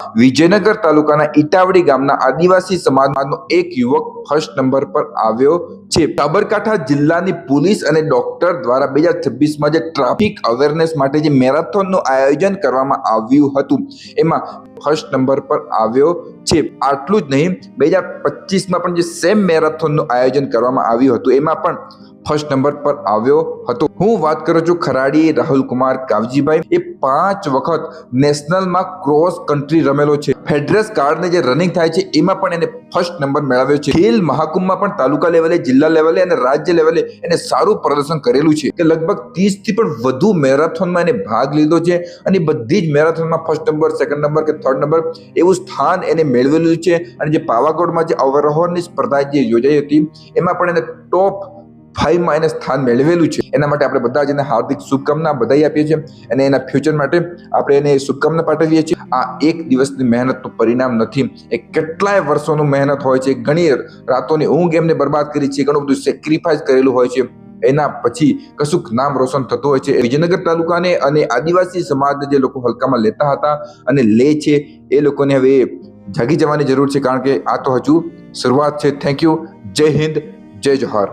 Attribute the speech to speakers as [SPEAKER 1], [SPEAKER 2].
[SPEAKER 1] વિજયનગર તાલુકાના ઈટાવડી ગામના આદિવાસી સમાજનો એક યુવક ફર્સ્ટ નંબર પર આવ્યો છે। સાબરકાંઠા જિલ્લાની પોલીસ અને ડોક્ટર દ્વારા 2026માં જે ટ્રાફિક અવેરનેસ માટે જે મેરેથોનનું આયોજન કરવામાં આવ્યું હતું એમાં ફર્સ્ટ નંબર પર આવ્યો છે। આટલું જ નહીં, 2025માં પણ જે સેમ મેરેથોનનું આયોજન કરવામાં આવ્યું હતું એમાં પણ ફર્સ્ટ નંબર પર આવ્યો હતો। હું વાત કરું છું ખરાડી રાહુલકુમાર કાવજીભાઈ, એ 5 વખત નેશનલમાં ક્રોસ કન્ટ્રી રમેલો છે। ફેડરેસ કાર્ડને જે રનિંગ થાય છે એમાં પણ એને ફર્સ્ટ નંબર મેળવ્યો છે। ખેલ મહાકુંભમાં પણ તાલુકા લેવલે, જિલ્લા લેવલે અને રાજ્ય લેવલે એને સારું પ્રદર્શન કરેલું છે કે લગભગ 30 થી પણ વધુ મેરેથોનમાં એને ભાગ લીધો છે અને બધી જ મેરેથોનમાં ફર્સ્ટ નંબર, સેકન્ડ નંબર કે થર્ડ નંબર એવું સ્થાન એને મેળવેલું છે। અને જે પાવાગઢમાં જે અવરોહણની સ્પર્ધા જે યોજાઈ હતી એમાં પણ એને ટોપ 5માં એને સ્થાન મેળવેલું છે। એના માટે આપણે બધા જ એને હાર્દિક શુભકામના બધાઈ આપીએ છીએ અને એના ફ્યુચર માટે આપણે એને શુભકામના પાઠવીએ છીએ। આ એક દિવસની મહેનતનું પરિણામ નથી, એ કેટલાય વર્ષોનું મહેનત હોય છે, ઘણી રાતોની ઊંઘ એમને બરબાદ કરી છે, ઘણું બધું સેક્રિફાઈસ કરેલું હોય છે, એના પછી કશુંક નામ રોશન થતું હોય છે। વિજયનગર તાલુકાને અને આદિવાસી સમાજને જે લોકો હલકામાં લેતા હતા અને લે છે એ લોકોને હવે જાગી જવાની જરૂર છે, કારણ કે આ તો હજુ શરૂઆત છે। થેન્ક યુ, જય હિન્દ, જય જોહાર।